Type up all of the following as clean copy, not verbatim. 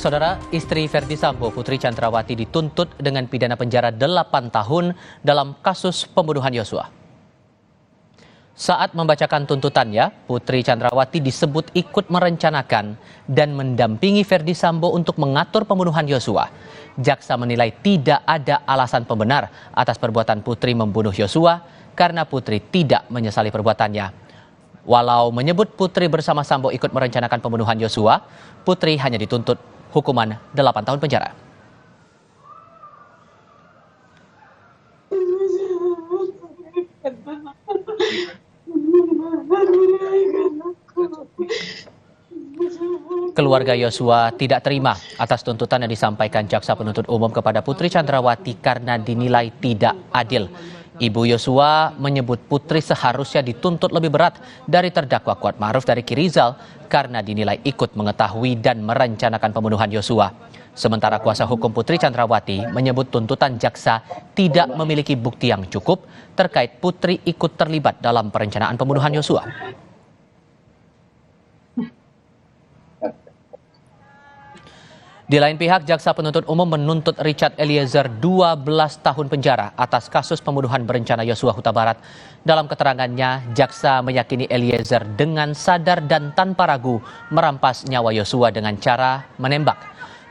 Saudara, istri Verdi Sambo, Putri Chandrawati dituntut dengan pidana penjara 8 tahun dalam kasus pembunuhan Yosua. Saat membacakan tuntutannya, Putri Chandrawati disebut ikut merencanakan dan mendampingi Verdi Sambo untuk mengatur pembunuhan Yosua. Jaksa menilai tidak ada alasan pembenar atas perbuatan Putri membunuh Yosua karena Putri tidak menyesali perbuatannya. Walau menyebut Putri bersama Sambo ikut merencanakan pembunuhan Yosua, Putri hanya dituntut hukuman 8 tahun penjara. Keluarga Yosua tidak terima atas tuntutan yang disampaikan jaksa penuntut umum kepada Putri Chandrawati karena dinilai tidak adil. Ibu Yosua menyebut Putri seharusnya dituntut lebih berat dari terdakwa Kuatmaruf dari Ricky Rizal karena dinilai ikut mengetahui dan merencanakan pembunuhan Yosua. Sementara kuasa hukum Putri Chandrawati menyebut tuntutan jaksa tidak memiliki bukti yang cukup terkait Putri ikut terlibat dalam perencanaan pembunuhan Yosua. Di lain pihak, jaksa penuntut umum menuntut Richard Eliezer 12 tahun penjara atas kasus pembunuhan berencana Yosua Huta Barat. Dalam keterangannya, jaksa meyakini Eliezer dengan sadar dan tanpa ragu merampas nyawa Yosua dengan cara menembak.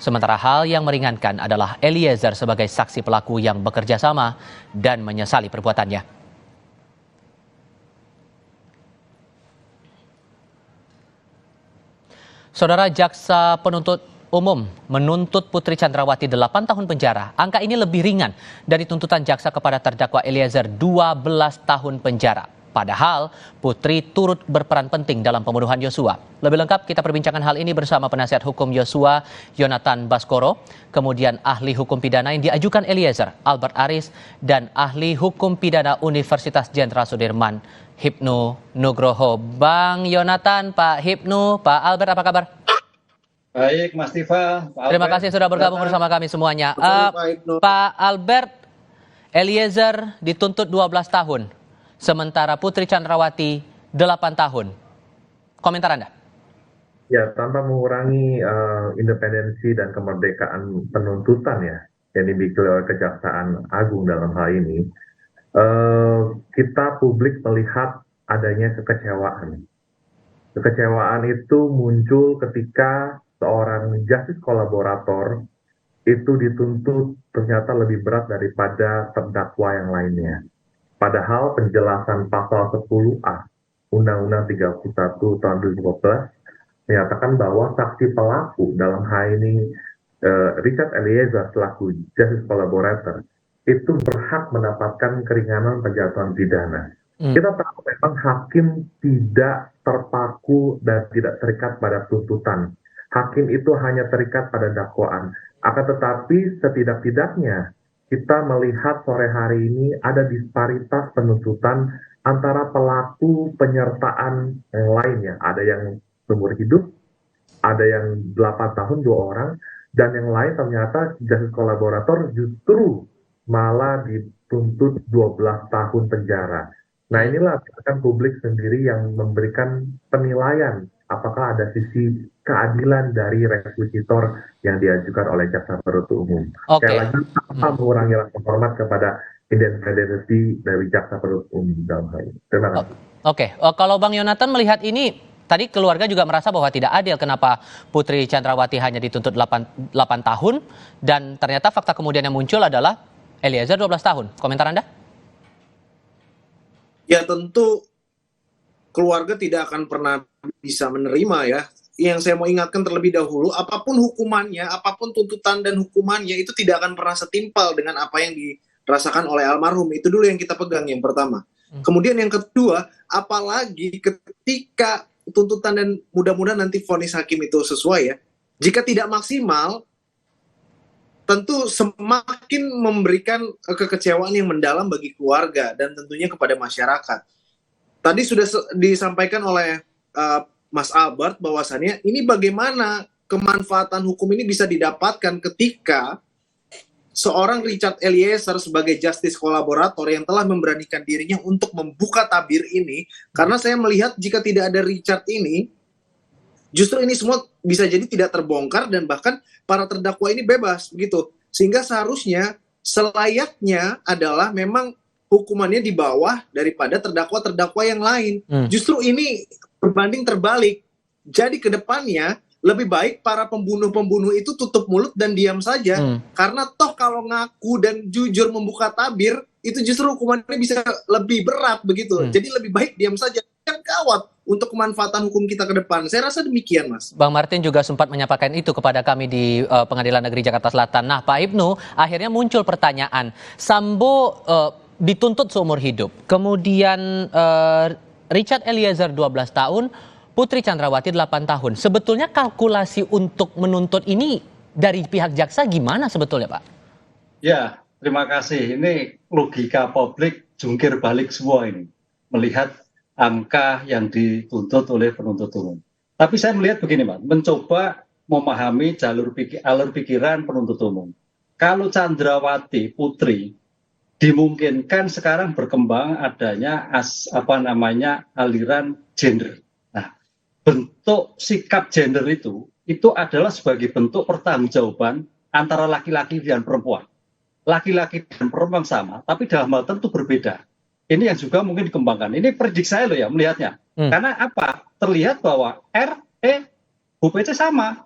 Sementara hal yang meringankan adalah Eliezer sebagai saksi pelaku yang bekerja sama dan menyesali perbuatannya. Saudara, jaksa penuntut umum menuntut Putri Chandrawati 8 tahun penjara. Angka ini lebih ringan dari tuntutan jaksa kepada terdakwa Eliezer 12 tahun penjara. Padahal Putri turut berperan penting dalam pembunuhan Yosua. Lebih lengkap kita perbincangkan hal ini bersama penasihat hukum Yosua, Yonatan Baskoro, kemudian ahli hukum pidana yang diajukan Eliezer, Albert Aris, dan ahli hukum pidana Universitas Jenderal Sudirman, Hipnu Nugroho. Bang Yonatan, Pak Hipnu, Pak Albert, apa kabar? Baik, Mas Tiva. Terima kasih sudah bergabung bersama kami semuanya. Pak Albert, Eliezer dituntut 12 tahun, sementara Putri Chandrawati 8 tahun. Komentar Anda? Ya, tanpa mengurangi independensi dan kemerdekaan penuntutan ya, yang dimiliki oleh Kejaksaan Agung dalam hal ini, kita publik melihat adanya kekecewaan. Kekecewaan itu muncul ketika seorang justice kolaborator itu dituntut ternyata lebih berat daripada terdakwa yang lainnya. Padahal penjelasan pasal 10A Undang-Undang 31 tahun 2014 menyatakan bahwa saksi pelaku dalam hal ini Richard Eliezer selaku justice collaborator itu berhak mendapatkan keringanan penjatuhan pidana. Kita tahu memang hakim tidak terpaku dan tidak terikat pada tuntutan. Hakim itu hanya terikat pada dakwaan. Akan tetapi setidak-tidaknya kita melihat sore hari ini ada disparitas penuntutan antara pelaku penyertaan yang lainnya. Ada yang seumur hidup, ada yang 8 tahun 2 orang, dan yang lain ternyata justice kolaborator justru malah dituntut 12 tahun penjara. Nah inilah kan publik sendiri yang memberikan penilaian apakah ada sisi keadilan dari rekuisitor yang diajukan oleh jaksa penuntut umum. Sekali lagi tanpa mengurangi rasa hormat kepada independensi dari jaksa penuntut umum dalam hal ini. Terima kasih. Kalau Bang Yonatan melihat ini, tadi keluarga juga merasa bahwa tidak adil kenapa Putri Chandrawati hanya dituntut 8 tahun dan ternyata fakta kemudian yang muncul adalah Eliezer 12 tahun. Komentar Anda? Ya tentu keluarga tidak akan pernah bisa menerima ya. Yang saya mau ingatkan terlebih dahulu, apapun hukumannya, apapun tuntutan dan hukumannya itu tidak akan pernah setimpal dengan apa yang dirasakan oleh almarhum. Itu dulu yang kita pegang yang pertama. Kemudian yang kedua, apalagi ketika tuntutan dan mudah-mudahan nanti vonis hakim itu sesuai ya. Jika tidak maksimal, tentu semakin memberikan kekecewaan yang mendalam bagi keluarga dan tentunya kepada masyarakat. Tadi sudah disampaikan oleh Mas Albert bahwasannya ini bagaimana kemanfaatan hukum ini bisa didapatkan ketika seorang Richard Eliezer sebagai justice kolaborator yang telah memberanikan dirinya untuk membuka tabir ini, karena saya melihat jika tidak ada Richard ini, Justru ini semua bisa jadi tidak terbongkar dan bahkan para terdakwa ini bebas begitu. Sehingga seharusnya selayaknya adalah memang hukumannya di bawah daripada terdakwa-terdakwa yang lain. Justru ini berbanding terbalik. Jadi ke depannya lebih baik para pembunuh-pembunuh itu tutup mulut dan diam saja. Karena toh kalau ngaku dan jujur membuka tabir, itu justru hukumannya bisa lebih berat begitu. Jadi lebih baik diam saja. Yang gawat untuk kemanfaatan hukum kita ke depan. Saya rasa demikian, Mas. Bang Martin juga sempat menyampaikan itu kepada kami di Pengadilan Negeri Jakarta Selatan. Nah, Pak Ibnu, akhirnya muncul pertanyaan. Sambo dituntut seumur hidup. Kemudian Richard Eliezer 12 tahun, Putri Chandrawati 8 tahun. Sebetulnya kalkulasi untuk menuntut ini dari pihak jaksa gimana sebetulnya, Pak? Ya, terima kasih. Ini logika publik jungkir balik semua ini. Melihat angka yang dituntut oleh penuntut umum. Tapi saya melihat begini, Pak. Mencoba memahami alur pikiran penuntut umum. Kalau Chandrawati Putri dimungkinkan sekarang berkembang adanya aliran gender. Bentuk sikap gender itu adalah sebagai bentuk pertanggungjawaban antara laki-laki dan perempuan. Laki-laki dan perempuan sama, tapi dalam hal tentu berbeda. Ini yang juga mungkin dikembangkan. Ini prediksi saya loh ya melihatnya. Karena apa? Terlihat bahwa Bu PC sama.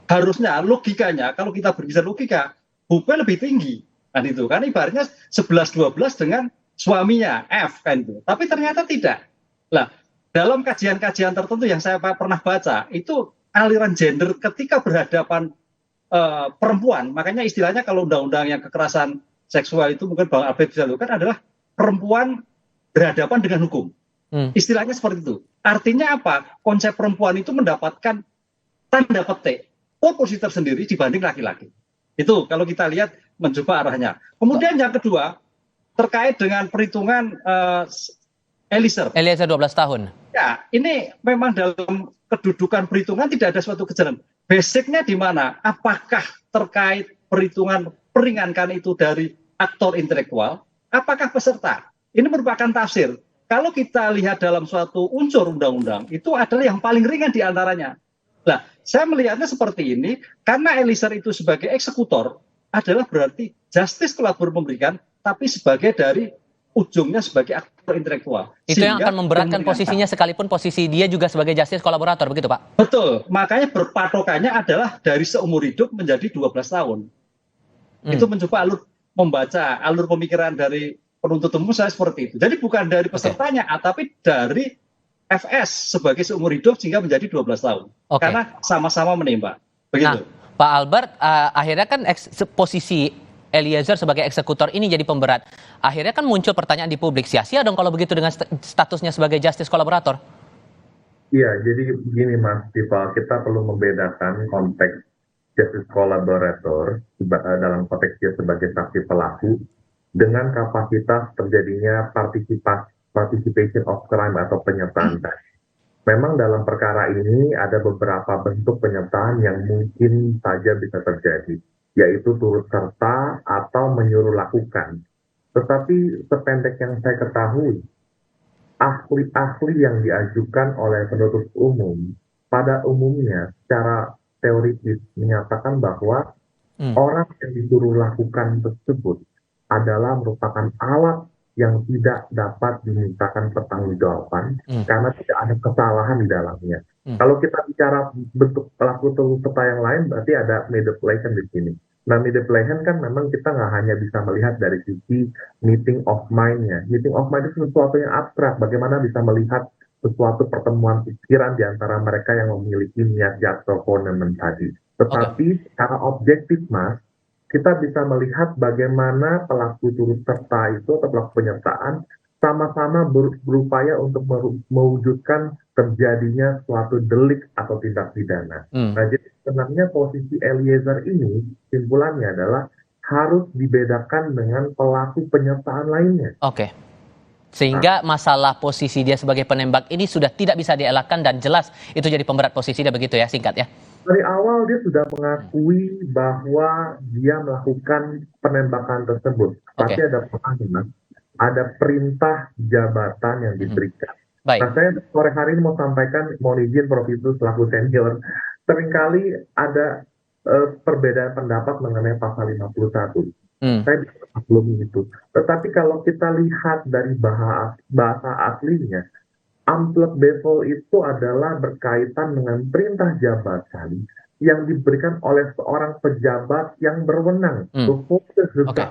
Harusnya logikanya, kalau kita berbicara logika, Bu P lebih tinggi. Kan itu. Kan ibaratnya 11-12 dengan suaminya, F kan itu. Tapi ternyata tidak. Lah, dalam kajian-kajian tertentu yang saya pernah baca, itu aliran gender ketika berhadapan perempuan, makanya istilahnya kalau undang-undang yang kekerasan seksual itu mungkin Bang Albert bisa lakukan adalah perempuan berhadapan dengan hukum. Istilahnya seperti itu. Artinya apa? Konsep perempuan itu mendapatkan tanda petik posisi tersendiri dibanding laki-laki. Itu kalau kita lihat mencoba arahnya. Kemudian yang kedua, terkait dengan perhitungan Eliezer 12 tahun. Ya, ini memang dalam kedudukan perhitungan tidak ada suatu kejadian. Basicnya di mana? Apakah terkait perhitungan peringankan itu dari aktor intelektual? Apakah peserta? Ini merupakan tafsir. Kalau kita lihat dalam suatu unsur undang-undang, itu adalah yang paling ringan di antaranya. Nah, saya melihatnya seperti ini, karena Eliezer itu sebagai eksekutor adalah berarti justice collaborator memberikan, tapi sebagai dari ujungnya sebagai aktor intelektual. Itu yang akan memberatkan posisinya sekalipun posisi dia juga sebagai justice kolaborator, begitu Pak? Betul, makanya berpatokannya adalah dari seumur hidup menjadi 12 tahun. Itu mencoba membaca alur pemikiran dari penuntut umum saya seperti itu. Jadi bukan dari pesertanya, tapi dari FS sebagai seumur hidup sehingga menjadi 12 tahun. Karena sama-sama menembak. Begitu. Nah, Pak Albert, akhirnya kan posisi Eliezer sebagai eksekutor ini jadi pemberat. Akhirnya kan muncul pertanyaan di publik, sia-sia dong kalau begitu dengan statusnya sebagai justice kolaborator. Iya, jadi begini Mas Tifa, kita perlu membedakan konteks justice collaborator dalam konteks dia sebagai saksi pelaku dengan kapasitas terjadinya participation of crime atau penyertaan. Memang dalam perkara ini ada beberapa bentuk penyertaan yang mungkin saja bisa terjadi, yaitu turut serta atau menyuruh lakukan. Tetapi sependek yang saya ketahui, ahli-ahli yang diajukan oleh penuntut umum pada umumnya secara teoritis menyatakan bahwa orang yang disuruh lakukan tersebut adalah merupakan alat yang tidak dapat dimintakan pertanggungjawaban karena tidak ada kesalahan di dalamnya. Kalau kita bicara bentuk pelaku turut serta yang lain, berarti ada manipulation di sini. Nah, manipulation kan memang kita nggak hanya bisa melihat dari sisi meeting of mind-nya. Meeting of mind itu sesuatu yang abstrak. Bagaimana bisa melihat sesuatu pertemuan pikiran di antara mereka yang memiliki niat jahat atau komitmen tadi. Tetapi secara objektif, Mas, kita bisa melihat bagaimana pelaku turut serta itu atau pelaku penyertaan sama-sama berupaya untuk mewujudkan terjadinya suatu delik atau tindak pidana. Nah, jadi sebenarnya posisi Eliezer ini simpulannya adalah harus dibedakan dengan pelaku penyertaan lainnya. Sehingga masalah posisi dia sebagai penembak ini sudah tidak bisa dielakkan dan jelas itu jadi pemberat posisi dia, begitu ya, singkat ya. Dari awal dia sudah mengakui bahwa dia melakukan penembakan tersebut. Tapi ada pertanyaan, ada perintah jabatan yang diberikan. Baik. Nah, saya sore hari ini mau sampaikan, mohon izin Prof. Ibnu selaku senior, seringkali ada perbedaan pendapat mengenai pasal 51. Saya bisa maklumi itu. Tetapi kalau kita lihat dari bahasa aslinya, amplop bevel itu adalah berkaitan dengan perintah jabatan yang diberikan oleh seorang pejabat yang berwenang. Oke.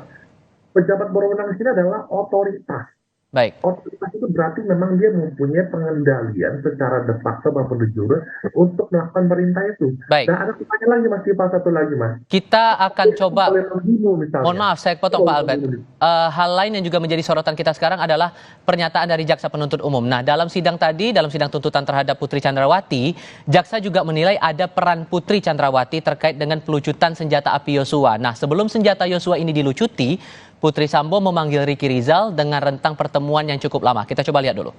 Pejabat berwenang di sini adalah otoritas. Baik. Otoritas itu berarti memang dia mempunyai pengendalian secara de facto maupun de jure untuk melakukan perintah itu. Baik. Dan ada pertanyaan lagi Mas, satu lagi Mas. Kita akan coba, misalnya. mohon maaf saya potong Pak Albert. Hal lain yang juga menjadi sorotan kita sekarang adalah pernyataan dari Jaksa Penuntut Umum. Nah, dalam sidang tadi, dalam sidang tuntutan terhadap Putri Chandrawati, Jaksa juga menilai ada peran Putri Chandrawati terkait dengan pelucutan senjata api Yosua. Nah, sebelum senjata Yosua ini dilucuti, Putri Sambo memanggil Ricky Rizal dengan rentang pertemuan yang cukup lama. Kita coba lihat dulu.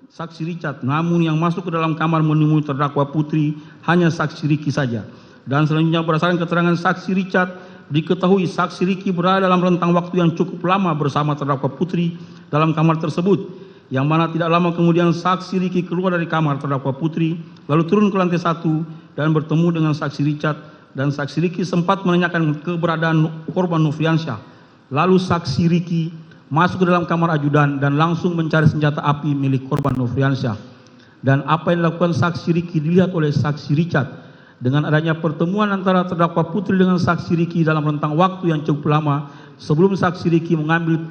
Saksi Richard, namun yang masuk ke dalam kamar menemui terdakwa Putri hanya saksi Ricky saja. Dan selanjutnya berdasarkan keterangan saksi Richard, diketahui saksi Ricky berada dalam rentang waktu yang cukup lama bersama terdakwa Putri dalam kamar tersebut. Yang mana tidak lama kemudian saksi Ricky keluar dari kamar terdakwa Putri, lalu turun ke lantai 1 dan bertemu dengan saksi Richard. Dan saksi Ricky sempat menanyakan keberadaan korban Nofriansyah. Lalu saksi Ricky masuk ke dalam kamar ajudan dan langsung mencari senjata api milik korban Nofriansyah. Dan apa yang dilakukan saksi Ricky dilihat oleh saksi Richard. Dengan adanya pertemuan antara terdakwa Putri dengan saksi Ricky dalam rentang waktu yang cukup lama sebelum saksi Ricky mengambil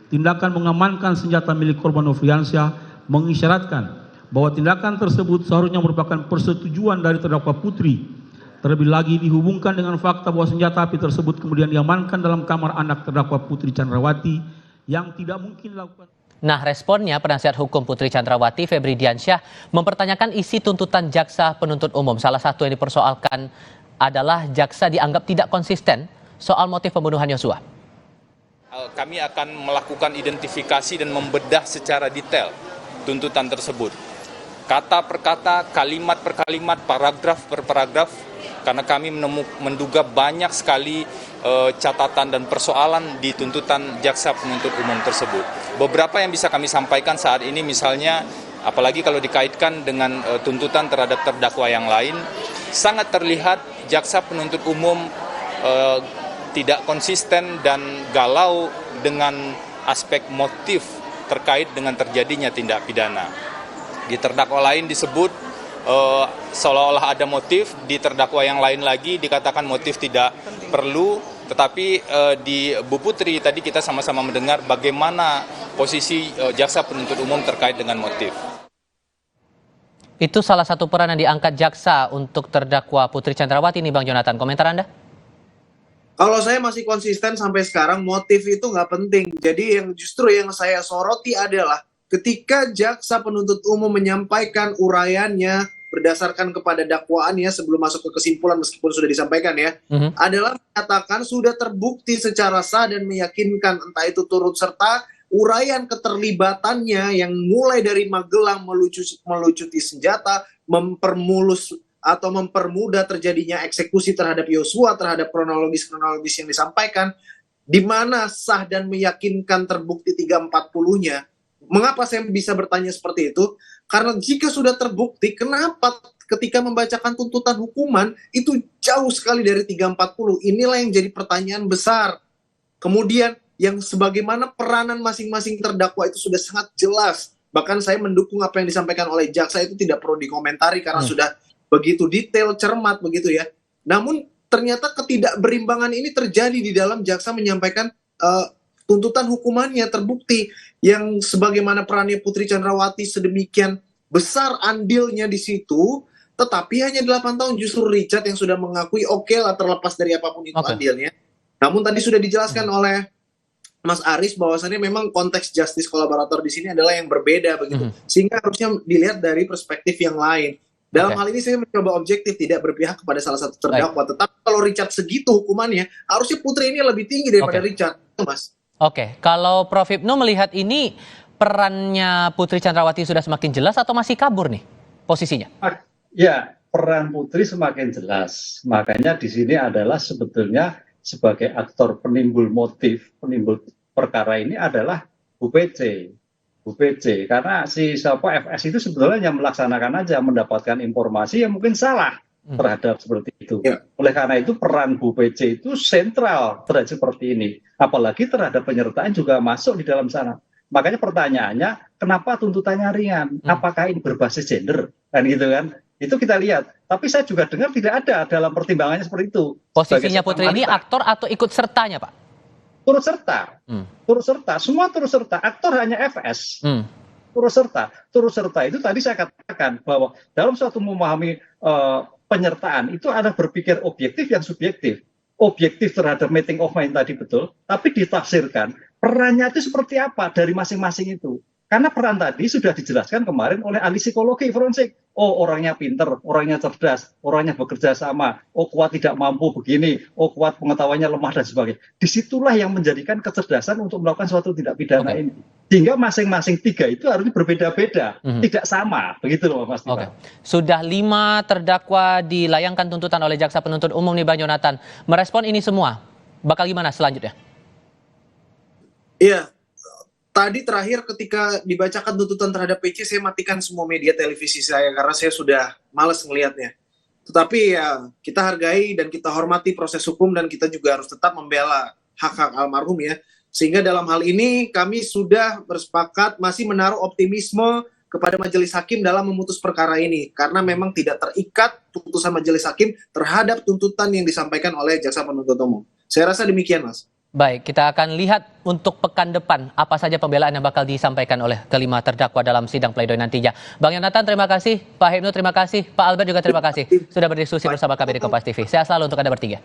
tindakan mengamankan senjata milik korban Nofriansyah, mengisyaratkan bahwa tindakan tersebut seharusnya merupakan persetujuan dari terdakwa Putri. Terlebih lagi dihubungkan dengan fakta bahwa senjata api tersebut kemudian diamankan dalam kamar anak terdakwa Putri Chandrawati yang tidak mungkin dilakukan. Nah, responnya penasihat hukum Putri Chandrawati, Febri Diansyah, mempertanyakan isi tuntutan Jaksa Penuntut Umum. Salah satu yang dipersoalkan adalah jaksa dianggap tidak konsisten soal motif pembunuhan Yosua. Kami akan melakukan identifikasi dan membedah secara detail tuntutan tersebut. Kata per kata, kalimat per kalimat, paragraf per paragraf, karena kami menduga banyak sekali catatan dan persoalan di tuntutan Jaksa Penuntut Umum tersebut. Beberapa yang bisa kami sampaikan saat ini misalnya, apalagi kalau dikaitkan dengan tuntutan terhadap terdakwa yang lain, sangat terlihat Jaksa Penuntut Umum tidak konsisten dan galau dengan aspek motif terkait dengan terjadinya tindak pidana. Di terdakwa lain disebut seolah-olah ada motif, di terdakwa yang lain lagi dikatakan motif tidak perlu, tetapi di Bu Putri tadi kita sama-sama mendengar bagaimana posisi Jaksa Penuntut Umum terkait dengan motif. Itu salah satu peran yang diangkat jaksa untuk terdakwa Putri Chandrawati nih Bang Jonathan. Komentar Anda? Kalau saya masih konsisten sampai sekarang, motif itu nggak penting. Jadi yang saya soroti adalah ketika Jaksa Penuntut Umum menyampaikan uraiannya berdasarkan kepada dakwaannya sebelum masuk ke kesimpulan meskipun sudah disampaikan ya, adalah menyatakan sudah terbukti secara sah dan meyakinkan, entah itu turut serta uraian keterlibatannya yang mulai dari Magelang melucuti senjata, mempermulus atau mempermudah terjadinya eksekusi terhadap Yosua, terhadap kronologis yang disampaikan, di mana sah dan meyakinkan terbukti 340-nya. Mengapa saya bisa bertanya seperti itu? Karena jika sudah terbukti, kenapa ketika membacakan tuntutan hukuman itu jauh sekali dari 340? Inilah yang jadi pertanyaan besar. Kemudian yang sebagaimana peranan masing-masing terdakwa itu sudah sangat jelas. Bahkan saya mendukung apa yang disampaikan oleh jaksa itu tidak perlu dikomentari karena sudah begitu detail, cermat begitu ya. Namun ternyata ketidakberimbangan ini terjadi di dalam jaksa menyampaikan tuntutan hukumannya terbukti yang sebagaimana perannya Putri Chandrawati sedemikian besar andilnya di situ, tetapi hanya 8 tahun justru Richard yang sudah mengakui oke lah terlepas dari apapun itu andilnya. Namun tadi sudah dijelaskan oleh Mas Aris bahwasannya memang konteks justice kolaborator di sini adalah yang berbeda begitu. Sehingga harusnya dilihat dari perspektif yang lain. Dalam hal ini saya mencoba objektif, tidak berpihak kepada salah satu terdakwa. Tetapi kalau Richard segitu hukumannya, harusnya Putri ini lebih tinggi daripada Richard, Mas. Oke, kalau Prof. Ibnu melihat ini perannya Putri Chandrawati sudah semakin jelas atau masih kabur nih posisinya? Ya, peran Putri semakin jelas. Makanya di sini adalah sebetulnya sebagai aktor penimbul motif, penimbul perkara ini adalah Bu PC. Bu PC, karena si FS itu sebetulnya melaksanakan aja, mendapatkan informasi yang mungkin salah terhadap seperti itu. Ya. Oleh karena itu peran Bu PC itu sentral terhadap seperti ini. Apalagi terhadap penyertaan juga masuk di dalam sana. Makanya pertanyaannya, kenapa tuntutannya ringan? Apakah ini berbasis gender? Kan gitu kan? Itu kita lihat. Tapi saya juga dengar tidak ada dalam pertimbangannya seperti itu. Posisinya Putri ini aktor atau ikut sertanya, Pak? Turut serta. Turut serta. Semua turut serta. Aktor hanya FS. Turut serta. Turut serta itu tadi saya katakan bahwa dalam suatu memahami penyertaan itu ada berpikir objektif yang subjektif. Objektif terhadap meeting of mind tadi betul, tapi ditafsirkan perannya itu seperti apa dari masing-masing itu. Karena peran tadi sudah dijelaskan kemarin oleh ahli psikologi forensik. Oh, orangnya pinter, orangnya cerdas, orangnya bekerja sama, oh kuat tidak mampu begini, oh kuat pengetahuannya lemah dan sebagainya. Disitulah yang menjadikan kecerdasan untuk melakukan suatu tindak pidana ini. Sehingga masing-masing tiga itu harusnya berbeda-beda, tidak sama. Begitu loh Mas Tiba. Sudah 5 terdakwa dilayangkan tuntutan oleh Jaksa Penuntut Umum nih Bang Yonatan. Merespon ini semua, bakal gimana selanjutnya? Iya, tadi terakhir ketika dibacakan tuntutan terhadap PC, saya matikan semua media televisi saya karena saya sudah malas ngelihatnya. Tetapi ya kita hargai dan kita hormati proses hukum dan kita juga harus tetap membela hak-hak almarhum ya. Sehingga dalam hal ini kami sudah bersepakat masih menaruh optimisme kepada majelis hakim dalam memutus perkara ini. Karena memang tidak terikat putusan majelis hakim terhadap tuntutan yang disampaikan oleh Jaksa Penuntut Umum. Saya rasa demikian, Mas. Baik, kita akan lihat untuk pekan depan apa saja pembelaan yang bakal disampaikan oleh kelima terdakwa dalam sidang pledoi nantinya. Bang Yonatan, terima kasih. Pak Hipnu, terima kasih. Pak Albert juga terima kasih sudah berdiskusi bersama kami di Kompas TV. Sehat selalu untuk Anda bertiga.